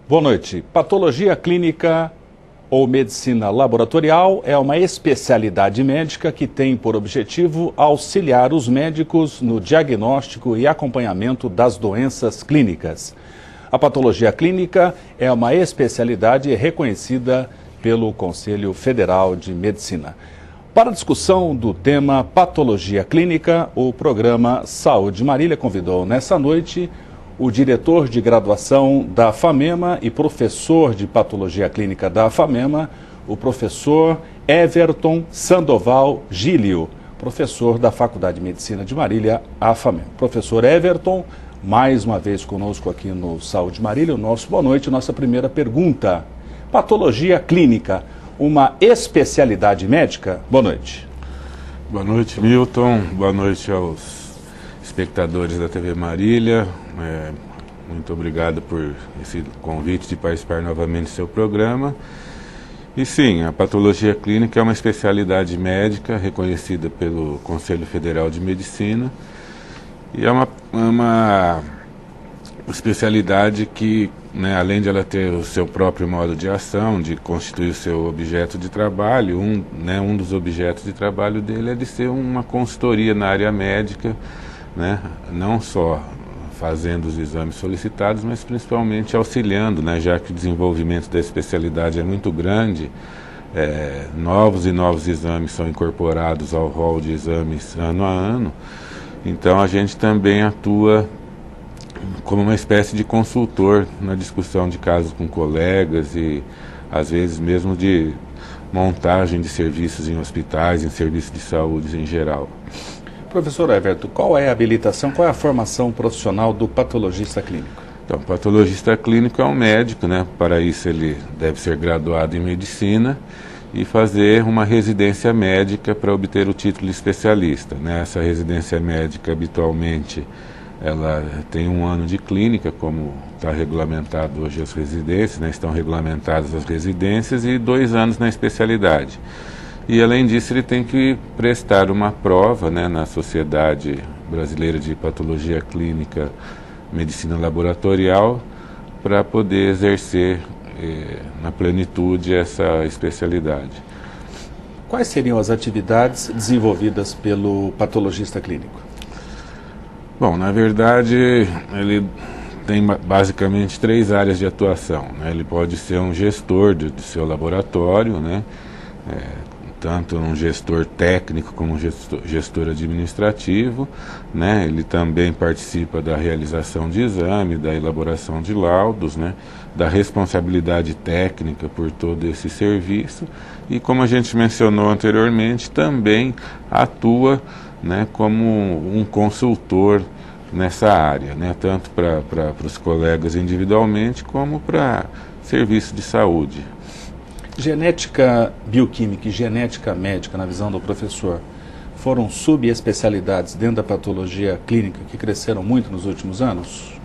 Boa noite. Patologia clínica ou medicina laboratorial é uma especialidade médica que tem por objetivo auxiliar os médicos no diagnóstico e acompanhamento das doenças clínicas. A patologia clínica é uma especialidade reconhecida pelo Conselho Federal de Medicina. Para a discussão do tema patologia clínica, o programa Saúde Marília convidou nessa noite o diretor de graduação da FAMEMA e professor de patologia clínica da FAMEMA, o professor Everton Sandoval Gílio, professor da Faculdade de Medicina de Marília, a FAMEMA. Professor Everton, mais uma vez conosco aqui no Saúde Marília, o nosso boa noite. Nossa primeira pergunta: patologia clínica, uma especialidade médica? Boa noite. Boa noite, Milton. Boa noite aos espectadores da TV Marília. Muito obrigado por esse convite de participar novamente do seu programa. E sim, a patologia clínica é uma especialidade médica reconhecida pelo Conselho Federal de Medicina e é uma especialidade que, além de ela ter o seu próprio modo de ação, de constituir o seu objeto de trabalho, um dos objetos de trabalho dele é de ser uma consultoria na área médica, não só fazendo os exames solicitados, mas principalmente auxiliando, já que o desenvolvimento da especialidade é muito grande, novos exames são incorporados ao rol de exames ano a ano, então a gente também atua como uma espécie de consultor na discussão de casos com colegas e às vezes mesmo de montagem de serviços em hospitais, em serviços de saúde em geral. Professor Everton, qual é a habilitação, qual é a formação profissional do patologista clínico? Então, o patologista clínico é um médico, Para isso ele deve ser graduado em medicina e fazer uma residência médica para obter o título de especialista, Essa residência médica, habitualmente, ela tem 1 ano de clínica, como está regulamentado hoje as residências, estão regulamentadas as residências, e 2 anos na especialidade. E, além disso, ele tem que prestar uma prova na Sociedade Brasileira de Patologia Clínica Medicina Laboratorial para poder exercer na plenitude essa especialidade. Quais seriam as atividades desenvolvidas pelo patologista clínico? Bom, na verdade, ele tem basicamente 3 áreas de atuação. Ele pode ser um gestor do seu laboratório, tanto um gestor técnico como um gestor administrativo, Ele também participa da realização de exame, da elaboração de laudos, da responsabilidade técnica por todo esse serviço e, como a gente mencionou anteriormente, também atua como um consultor nessa área, tanto para os colegas individualmente como para serviço de saúde. Genética bioquímica e genética médica, na visão do professor, foram subespecialidades dentro da patologia clínica que cresceram muito nos últimos anos?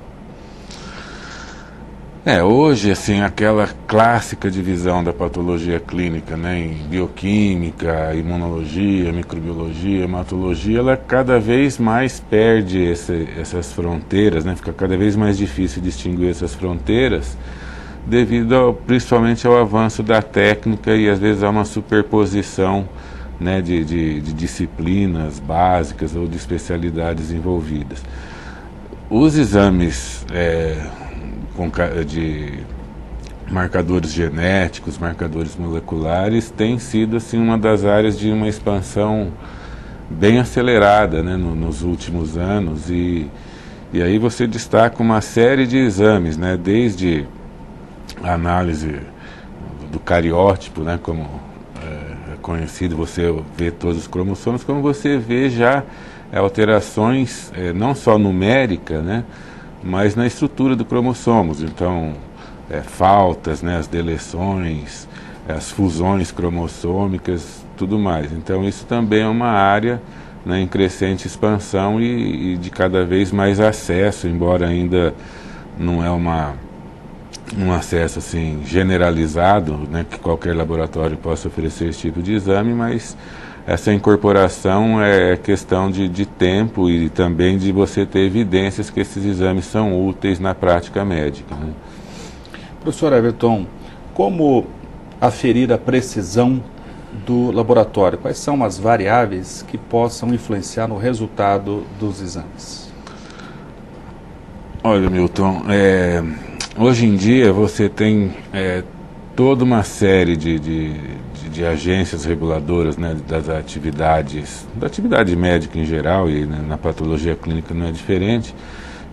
Hoje, aquela clássica divisão da patologia clínica, em bioquímica, imunologia, microbiologia, hematologia, ela cada vez mais perde essas fronteiras, fica cada vez mais difícil distinguir essas fronteiras, devido principalmente ao avanço da técnica e às vezes a uma superposição de disciplinas básicas ou de especialidades envolvidas. Os exames de marcadores genéticos, marcadores moleculares, têm sido uma das áreas de uma expansão bem acelerada nos últimos anos e aí você destaca uma série de exames, desde a análise do cariótipo, como é conhecido, você vê todos os cromossomos, como você vê já alterações não só numérica, mas na estrutura do cromossomos. Então, faltas, as deleções, as fusões cromossômicas, tudo mais. Então, isso também é uma área em crescente expansão e de cada vez mais acesso, embora ainda não é um acesso generalizado, que qualquer laboratório possa oferecer esse tipo de exame, mas essa incorporação é questão de tempo e também de você ter evidências que esses exames são úteis na prática médica. Professor Everton, como aferir a precisão do laboratório? Quais são as variáveis que possam influenciar no resultado dos exames? Olha, Milton, hoje em dia você tem toda uma série de agências reguladoras, né, das atividades, da atividade médica em geral, e né, na patologia clínica não é diferente,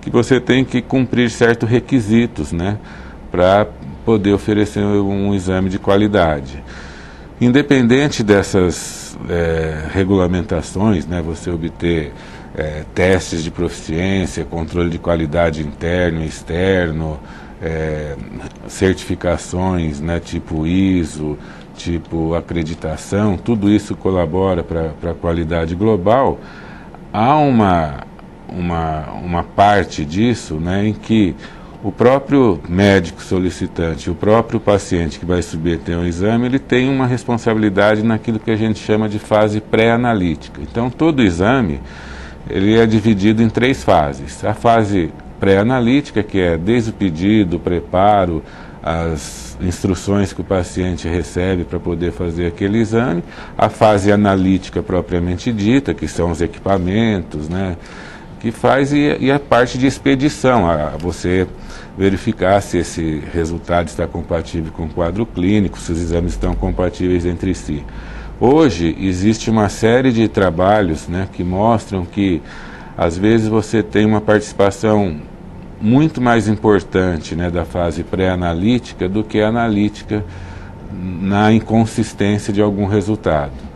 que você tem que cumprir certos requisitos, né, para poder oferecer um exame de qualidade. Independente dessas regulamentações, né, você obter testes de proficiência, controle de qualidade interno e externo, certificações, né, tipo ISO, tipo acreditação, tudo isso colabora para a qualidade global. Há uma parte disso, né, em que o próprio médico solicitante, o próprio paciente que vai submeter ao exame, ele tem uma responsabilidade naquilo que a gente chama de fase pré-analítica. Então, todo exame ele é dividido em 3 fases. A fase pré-analítica, que é desde o pedido, o preparo, as instruções que o paciente recebe para poder fazer aquele exame. A fase analítica propriamente dita, que são os equipamentos, né, que faz, e a parte de expedição, você verificar se esse resultado está compatível com o quadro clínico, se os exames estão compatíveis entre si. Hoje existe uma série de trabalhos, né, que mostram que às vezes você tem uma participação muito mais importante, né, da fase pré-analítica do que a analítica na inconsistência de algum resultado.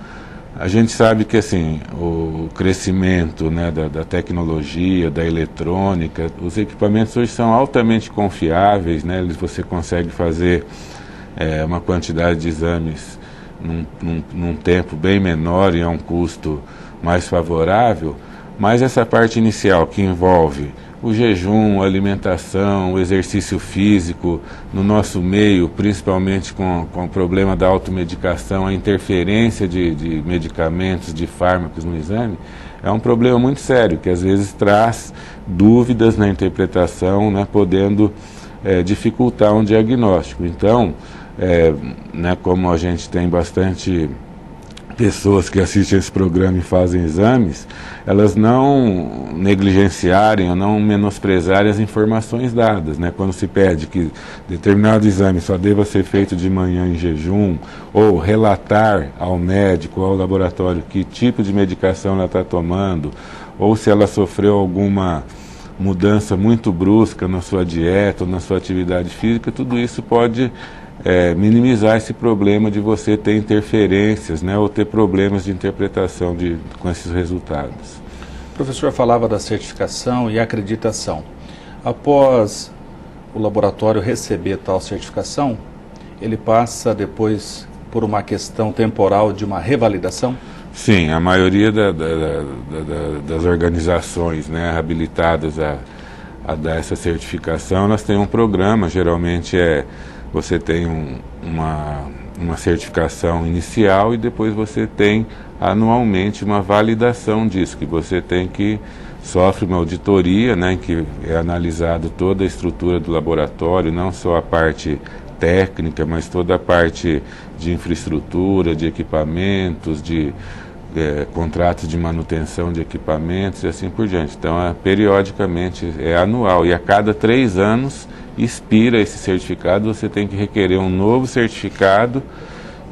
A gente sabe que assim, o crescimento, né, da tecnologia, da eletrônica, os equipamentos hoje são altamente confiáveis, né, você consegue fazer uma quantidade de exames num tempo bem menor e a um custo mais favorável, mas essa parte inicial que envolve o jejum, a alimentação, o exercício físico, no nosso meio, principalmente com o problema da automedicação, a interferência de medicamentos, de fármacos no exame, é um problema muito sério, que às vezes traz dúvidas na interpretação, né, podendo dificultar um diagnóstico. Então, né, como a gente tem bastante pessoas que assistem esse programa e fazem exames, elas não negligenciarem ou não menosprezarem as informações dadas, né? Quando se pede que determinado exame só deva ser feito de manhã em jejum, ou relatar ao médico, ao laboratório, que tipo de medicação ela está tomando, ou se ela sofreu alguma mudança muito brusca na sua dieta ou na sua atividade física, tudo isso pode minimizar esse problema de você ter interferências, né, ou ter problemas de interpretação com esses resultados. O professor falava da certificação e acreditação. Após o laboratório receber tal certificação, ele passa depois por uma questão temporal de uma revalidação? Sim, a maioria das organizações, né, habilitadas a dar essa certificação, elas têm um programa, geralmente você tem uma certificação inicial e depois você tem anualmente uma validação disso, que você tem que sofre uma auditoria, né, em que é analisado toda a estrutura do laboratório, não só a parte técnica, mas toda a parte de infraestrutura, de equipamentos, de contratos de manutenção de equipamentos e assim por diante. Então, periodicamente, é anual, e a cada 3 anos expira esse certificado, você tem que requerer um novo certificado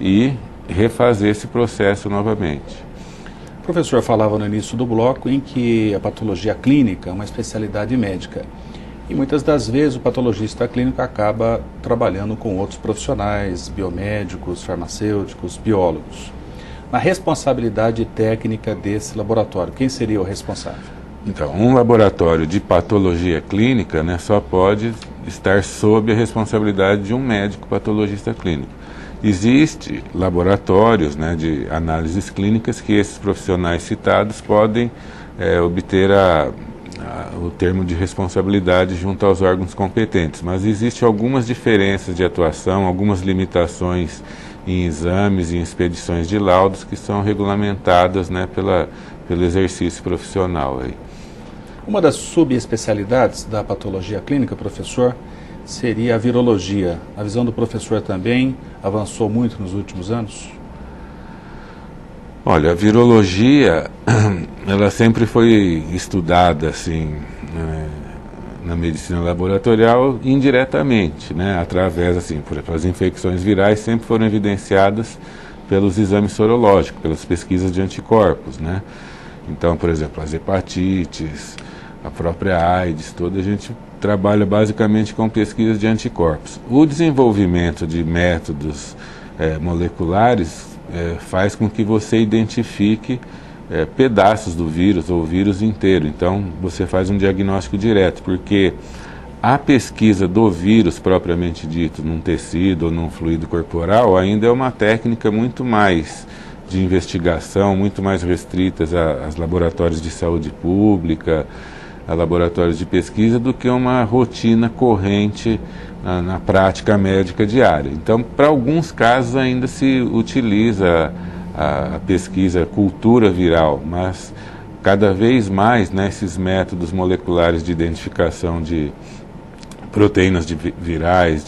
e refazer esse processo novamente. O professor falava no início do bloco em que a patologia clínica é uma especialidade médica. E muitas das vezes o patologista clínico acaba trabalhando com outros profissionais, biomédicos, farmacêuticos, biólogos. Na responsabilidade técnica desse laboratório, quem seria o responsável? Então, um laboratório de patologia clínica, né, só pode estar sob a responsabilidade de um médico patologista clínico. Existem laboratórios, né, de análises clínicas que esses profissionais citados podem obter o termo de responsabilidade junto aos órgãos competentes, mas existem algumas diferenças de atuação, algumas limitações em exames e em expedições de laudos que são regulamentadas, né, pelo exercício profissional. Uma das subespecialidades da patologia clínica, professor, seria a virologia. A visão do professor também avançou muito nos últimos anos? Olha, a virologia, ela sempre foi estudada, assim, na medicina laboratorial indiretamente, né? Através, assim, por exemplo, as infecções virais sempre foram evidenciadas pelos exames sorológicos, pelas pesquisas de anticorpos, né? Então, por exemplo, as hepatites, a própria AIDS, toda a gente trabalha basicamente com pesquisas de anticorpos. O desenvolvimento de métodos moleculares faz com que você identifique pedaços do vírus ou o vírus inteiro. Então, você faz um diagnóstico direto, porque a pesquisa do vírus propriamente dito num tecido ou num fluido corporal ainda é uma técnica muito mais de investigação, muito mais restritas aos laboratórios de saúde pública, a laboratórios de pesquisa, do que uma rotina corrente na prática médica diária. Então, para alguns casos ainda se utiliza a pesquisa cultura viral, mas cada vez mais, né, esses métodos moleculares de identificação de proteínas virais,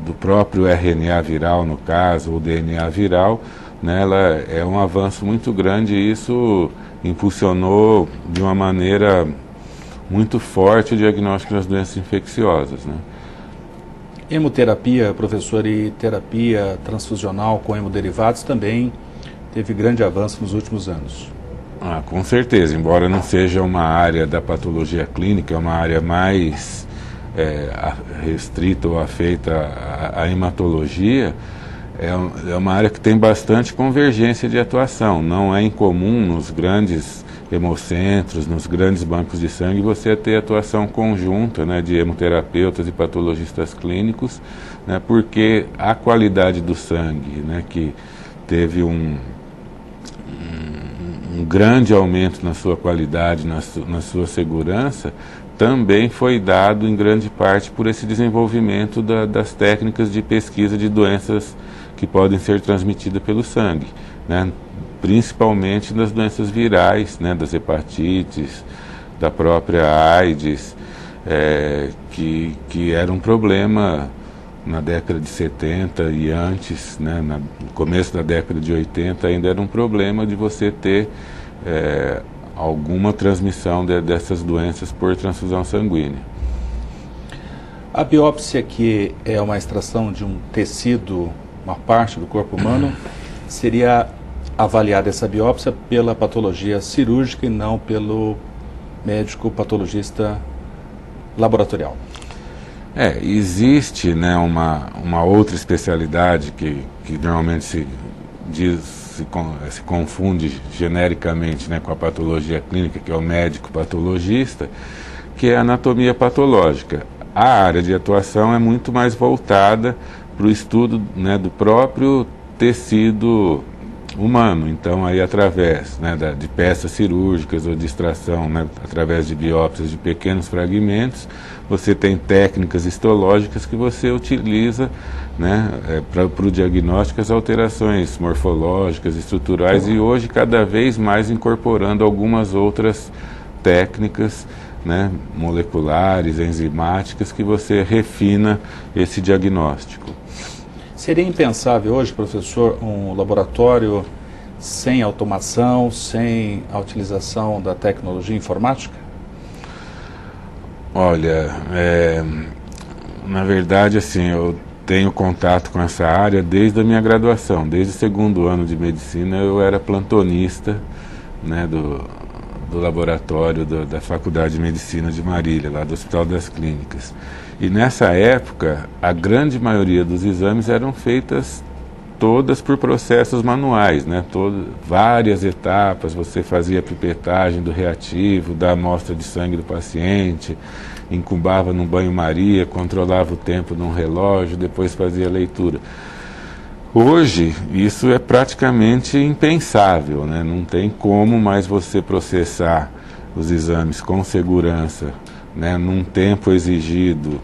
do próprio RNA viral, no caso, ou DNA viral, né, ela é um avanço muito grande, e isso impulsionou de uma maneira muito forte o diagnóstico das doenças infecciosas, né? Hemoterapia, professor, e terapia transfusional com hemoderivados também teve grande avanço nos últimos anos. Com certeza, embora não seja uma área da patologia clínica, é uma área mais restrita ou afeita à hematologia, é uma área que tem bastante convergência de atuação. Não é incomum nos grandes hemocentros, nos grandes bancos de sangue, você ter atuação conjunta, né, de hemoterapeutas e patologistas clínicos, né, porque a qualidade do sangue, né, que teve um grande aumento na sua qualidade, na sua segurança, também foi dado em grande parte por esse desenvolvimento das técnicas de pesquisa de doenças que podem ser transmitidas pelo sangue, né? Principalmente das doenças virais, né? Das hepatites, da própria AIDS, que era um problema na década de 70 e antes, né? No começo da década de 80 ainda era um problema de você ter alguma transmissão dessas doenças por transfusão sanguínea. A biópsia, que é uma extração de um tecido, uma parte do corpo humano, seria avaliada essa biópsia pela patologia cirúrgica e não pelo médico patologista laboratorial. Existe, né, uma outra especialidade que normalmente se confunde genericamente, né, com a patologia clínica, que é o médico patologista, que é a anatomia patológica. A área de atuação é muito mais voltada para o estudo, né, do próprio tecido humano. Então, aí através, né, de peças cirúrgicas ou de extração, né, através de biópsias de pequenos fragmentos, você tem técnicas histológicas que você utiliza, né, para o diagnóstico, as alterações morfológicas, estruturais, e hoje cada vez mais incorporando algumas outras técnicas, né, moleculares, enzimáticas, que você refina esse diagnóstico. Seria impensável hoje, professor, um laboratório sem automação, sem a utilização da tecnologia informática? Olha, na verdade, assim, eu tenho contato com essa área desde a minha graduação. Desde o segundo ano de medicina eu era plantonista, né, do laboratório da Faculdade de Medicina de Marília, lá do Hospital das Clínicas. E nessa época, a grande maioria dos exames eram feitas todas por processos manuais, né? Várias etapas, você fazia a pipetagem do reativo, da amostra de sangue do paciente, incubava num banho-maria, controlava o tempo num relógio, depois fazia a leitura. Hoje, isso é praticamente impensável, né? Não tem como mais você processar os exames com segurança, né, num tempo exigido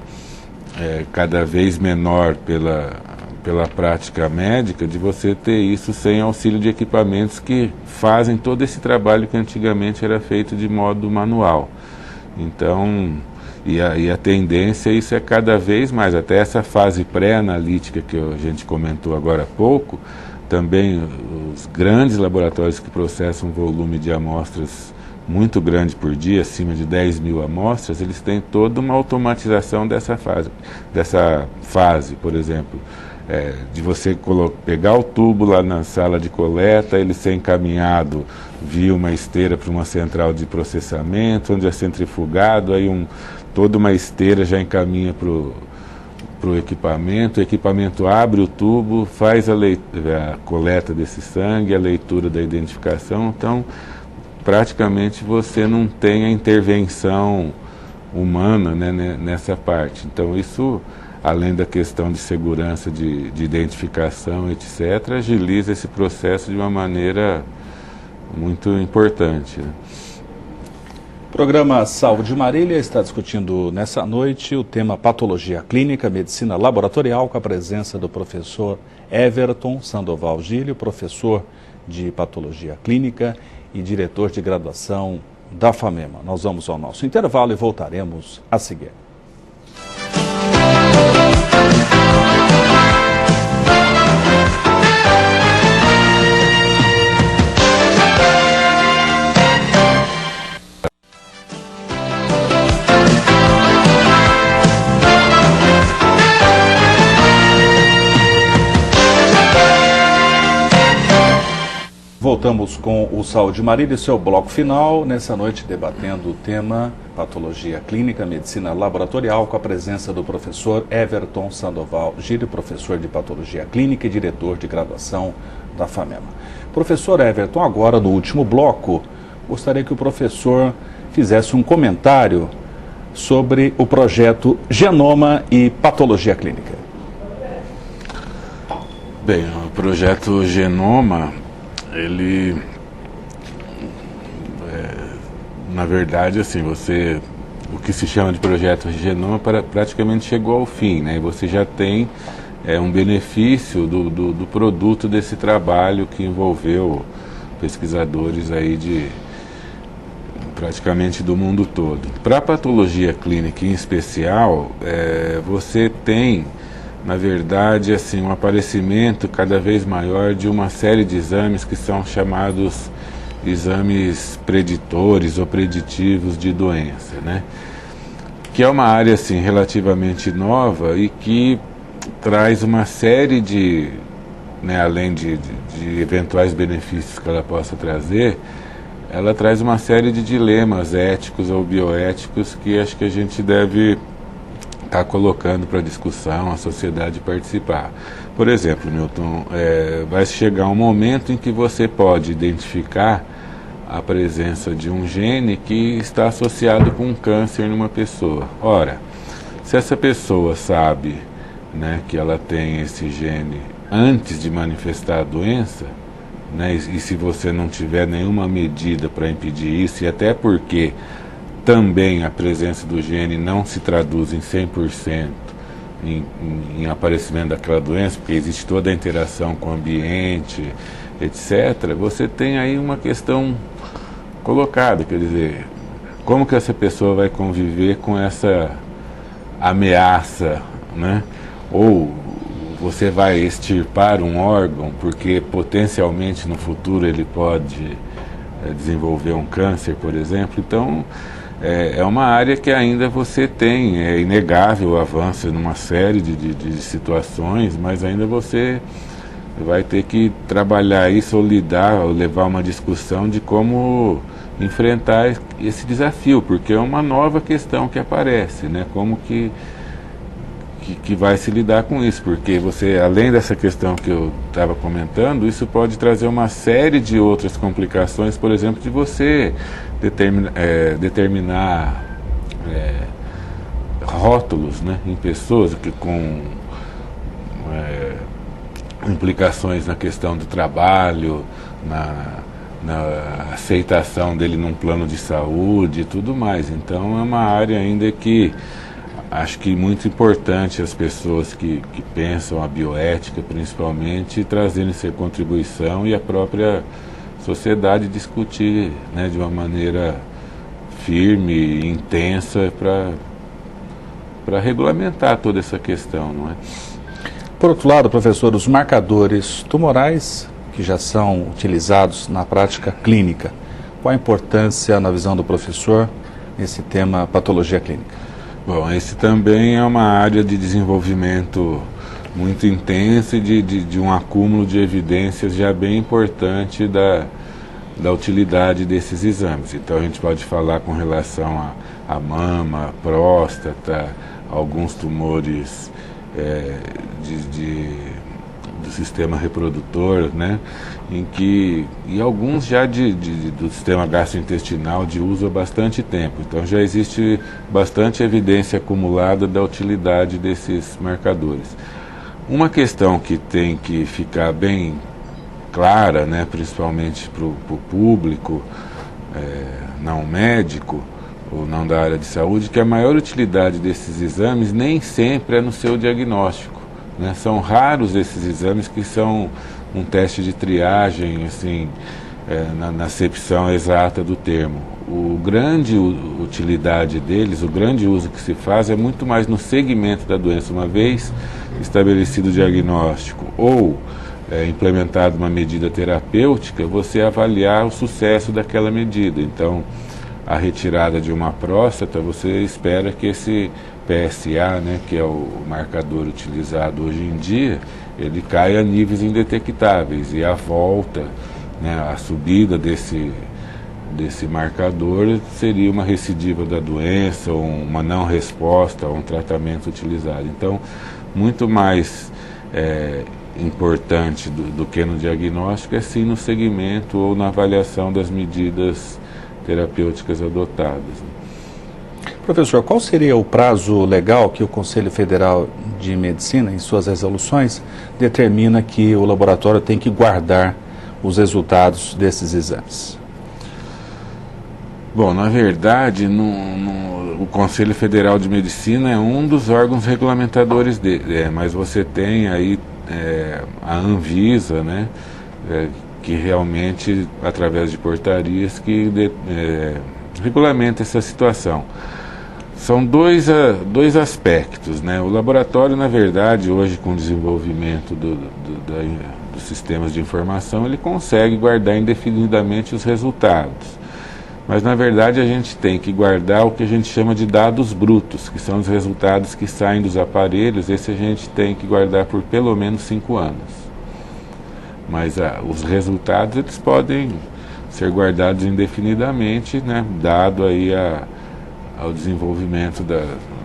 cada vez menor pela prática médica, de você ter isso sem auxílio de equipamentos que fazem todo esse trabalho que antigamente era feito de modo manual. Então, e a tendência, isso é cada vez mais, até essa fase pré-analítica que a gente comentou agora há pouco, também os grandes laboratórios que processam um volume de amostras muito grande por dia, acima de 10 mil amostras, eles têm toda uma automatização dessa fase, por exemplo, de você pegar o tubo lá na sala de coleta, ele ser encaminhado via uma esteira para uma central de processamento, onde é centrifugado, aí toda uma esteira já encaminha para o equipamento abre o tubo, faz a coleta desse sangue, a leitura da identificação, então praticamente você não tem a intervenção humana, né, nessa parte. Então isso, além da questão de segurança de identificação, etc., agiliza esse processo de uma maneira muito importante, né? O programa Saúde Marília está discutindo nessa noite o tema Patologia Clínica, Medicina Laboratorial, com a presença do professor Everton Sandoval Gílio, professor de Patologia Clínica e diretor de graduação da FAMEMA. Nós vamos ao nosso intervalo e voltaremos a seguir. Voltamos com o Saúde Marília e seu bloco final, nessa noite debatendo o tema Patologia Clínica, Medicina Laboratorial, com a presença do professor Everton Sandoval Gílio, professor de Patologia Clínica e diretor de graduação da FAMEMA. Professor Everton, agora no último bloco, gostaria que o professor fizesse um comentário sobre o projeto Genoma e Patologia Clínica. Bem, o projeto Genoma, ele, na verdade, assim, o que se chama de projeto Genoma praticamente chegou ao fim, né? E você já tem um benefício do produto desse trabalho que envolveu pesquisadores aí praticamente do mundo todo. Para a patologia clínica em especial, você tem, na verdade, assim, um aparecimento cada vez maior de uma série de exames que são chamados exames preditores ou preditivos de doença, né? Que é uma área, assim, relativamente nova e que traz uma série de, né, além de eventuais benefícios que ela possa trazer, ela traz uma série de dilemas éticos ou bioéticos que acho que a gente deve está colocando para discussão, a sociedade participar. Por exemplo, Milton, vai chegar um momento em que você pode identificar a presença de um gene que está associado com um câncer numa pessoa. Ora, se essa pessoa sabe, né, que ela tem esse gene antes de manifestar a doença, né, e se você não tiver nenhuma medida para impedir isso, e até porque também a presença do gene não se traduz em 100% em aparecimento daquela doença, porque existe toda a interação com o ambiente, etc., você tem aí uma questão colocada, quer dizer, como que essa pessoa vai conviver com essa ameaça, né? Ou você vai extirpar um órgão, porque potencialmente no futuro ele pode desenvolver um câncer, por exemplo. Então, é uma área que ainda você tem, é inegável o avanço numa série de situações, mas ainda você vai ter que trabalhar isso ou lidar, ou levar uma discussão de como enfrentar esse desafio, porque é uma nova questão que aparece, né? Como que vai se lidar com isso, porque você, além dessa questão que eu estava comentando, isso pode trazer uma série de outras complicações, por exemplo, de você determinar rótulos, né, em pessoas que com implicações na questão do trabalho, na aceitação dele num plano de saúde e tudo mais. Então é uma área ainda que acho que muito importante as pessoas que pensam a bioética, principalmente, trazerem sua contribuição e a própria sociedade discutir, né, de uma maneira firme e intensa para regulamentar toda essa questão, não é? Por outro lado, professor, os marcadores tumorais que já são utilizados na prática clínica, qual a importância, na visão do professor, nesse tema patologia clínica? Bom, esse também é uma área de desenvolvimento muito intensa e de um acúmulo de evidências já bem importante da utilidade desses exames. Então a gente pode falar com relação à mama, à próstata, alguns tumores do sistema reprodutor, né? E alguns já do sistema gastrointestinal de uso há bastante tempo. Então já existe bastante evidência acumulada da utilidade desses marcadores. Uma questão que tem que ficar bem clara, né, principalmente para o público não médico ou não da área de saúde, que a maior utilidade desses exames nem sempre é no seu diagnóstico, né? São raros esses exames que são um teste de triagem, assim, na acepção exata do termo. O grande utilidade deles, o grande uso que se faz é muito mais no segmento da doença, uma vez estabelecido o diagnóstico ou implementada uma medida terapêutica, você avaliar o sucesso daquela medida. Então, a retirada de uma próstata, você espera que esse PSA, né, que é o marcador utilizado hoje em dia, ele caia a níveis indetectáveis, e a volta, né, a subida desse marcador seria uma recidiva da doença, ou uma não resposta a um tratamento utilizado. Então, muito mais importante do que no diagnóstico é sim no segmento ou na avaliação das medidas terapêuticas adotadas. Professor, qual seria o prazo legal que o Conselho Federal de Medicina, em suas resoluções, determina que o laboratório tem que guardar os resultados desses exames? Bom, na verdade, o Conselho Federal de Medicina é um dos órgãos regulamentadores dele, mas você tem aí a Anvisa, né, que realmente, através de portarias, que regulamenta essa situação. São dois aspectos, né? O laboratório, na verdade, hoje, com o desenvolvimento dos sistemas de informação, ele consegue guardar indefinidamente os resultados. Mas, na verdade, a gente tem que guardar o que a gente chama de dados brutos, que são os resultados que saem dos aparelhos. Esse a gente tem que guardar por pelo menos 5 anos. Mas os resultados, eles podem ser guardados indefinidamente, né, dado aí ao desenvolvimento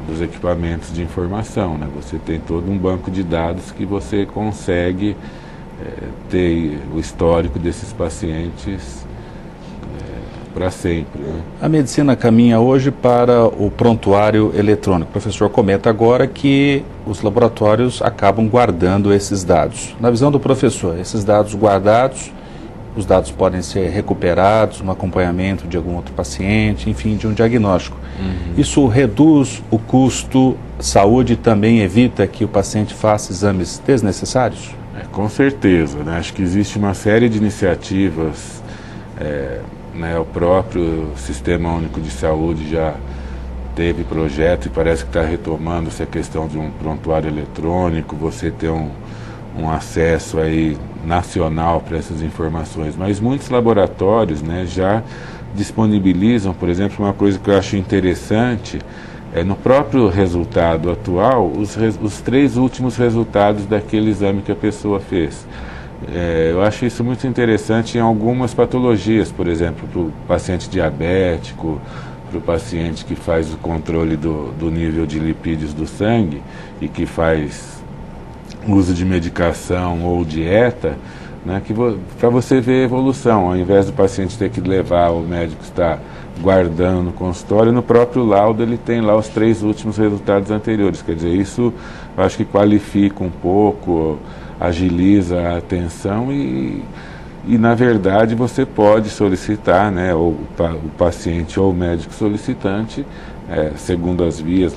dos equipamentos de informação, né? Você tem todo um banco de dados que você consegue ter o histórico desses pacientes para sempre, né? A medicina caminha hoje para o prontuário eletrônico. O professor comenta agora que os laboratórios acabam guardando esses dados. Na visão do professor, esses dados guardados, os dados podem ser recuperados no acompanhamento de algum outro paciente, enfim, de um diagnóstico. Isso reduz o custo, saúde e também evita que o paciente faça exames desnecessários? Com certeza, né? Acho que existe uma série de iniciativas, né, o próprio Sistema Único de Saúde já teve projeto e parece que está retomando essa questão de um prontuário eletrônico, você ter um acesso aí nacional para essas informações. Mas muitos laboratórios, né, já disponibilizam, por exemplo, uma coisa que eu acho interessante, no próprio resultado atual, os 3 últimos resultados daquele exame que a pessoa fez. Eu acho isso muito interessante em algumas patologias, por exemplo, para o paciente diabético, para o paciente que faz o controle do nível de lipídios do sangue e que faz uso de medicação ou dieta, né, para você ver a evolução, ao invés do paciente ter que levar, o médico estar guardando no consultório, no próprio laudo ele tem lá os 3 últimos resultados anteriores. Quer dizer, isso eu acho que qualifica um pouco, agiliza a atenção e na verdade você pode solicitar, né, o paciente ou o médico solicitante, segundo as vias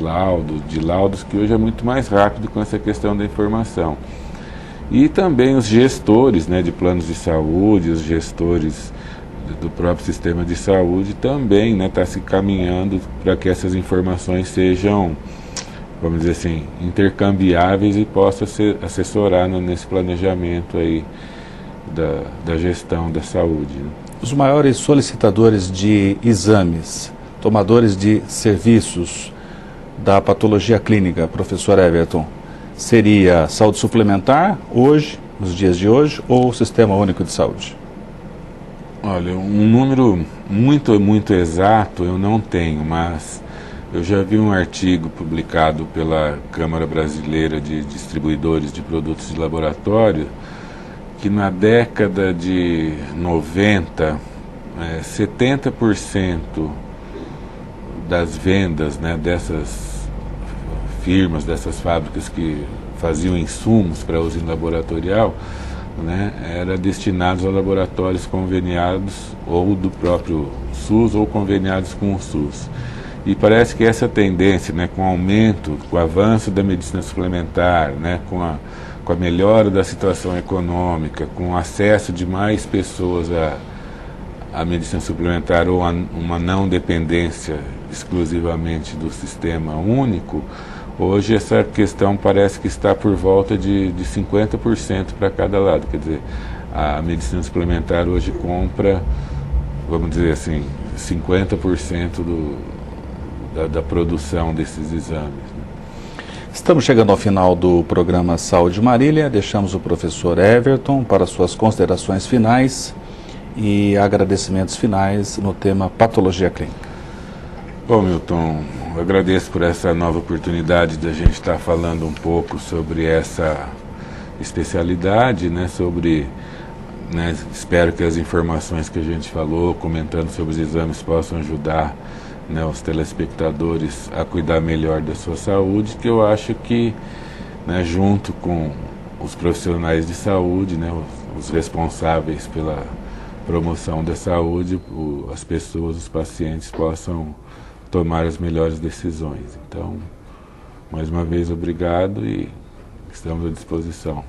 de laudos, que hoje é muito mais rápido com essa questão da informação. E também os gestores, né, de planos de saúde, os gestores do próprio sistema de saúde também, né, está se caminhando para que essas informações sejam, vamos dizer assim, intercambiáveis e possa assessorar nesse planejamento aí da gestão da saúde, né? Os maiores solicitadores de exames, tomadores de serviços da patologia clínica, professor Everton, seria saúde suplementar hoje, nos dias de hoje, ou o Sistema Único de Saúde? Olha, um número muito exato eu não tenho, mas eu já vi um artigo publicado pela Câmara Brasileira de Distribuidores de Produtos de Laboratório que na década de 90, 70% das vendas, né, dessas firmas, dessas fábricas que faziam insumos para uso laboratorial, né, era destinados a laboratórios conveniados ou do próprio SUS ou conveniados com o SUS. E parece que essa tendência, né, com o aumento, com o avanço da medicina suplementar, né, com a melhora da situação econômica, com o acesso de mais pessoas à medicina suplementar ou a uma não dependência exclusivamente do sistema único, hoje essa questão parece que está por volta de 50% para cada lado. Quer dizer, a medicina suplementar hoje compra, vamos dizer assim, 50% da produção desses exames. Estamos chegando ao final do programa Saúde Marília. Deixamos o professor Everton para suas considerações finais e agradecimentos finais no tema patologia clínica. Bom, Milton, eu agradeço por essa nova oportunidade de a gente estar falando um pouco sobre essa especialidade, né, espero que as informações que a gente falou, comentando sobre os exames, possam ajudar, né, os telespectadores a cuidar melhor da sua saúde, que eu acho que, né, junto com os profissionais de saúde, né, os responsáveis pela promoção da saúde, as pessoas, os pacientes possam tomar as melhores decisões. Então, mais uma vez, obrigado e estamos à disposição.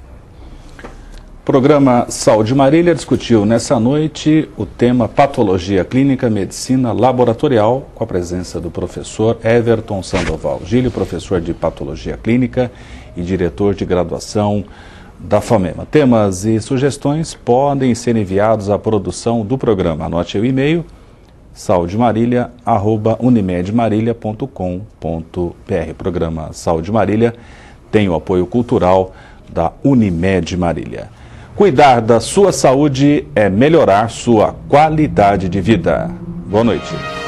O programa Saúde Marília discutiu nessa noite o tema Patologia Clínica, Medicina Laboratorial, com a presença do professor Everton Sandoval Gílio, professor de Patologia Clínica e diretor de graduação da FAMEMA. Temas e sugestões podem ser enviados à produção do programa. Anote o e-mail saudemarília@unimedmarília.com.br. O programa Saúde Marília tem o apoio cultural da Unimed Marília. Cuidar da sua saúde é melhorar sua qualidade de vida. Boa noite.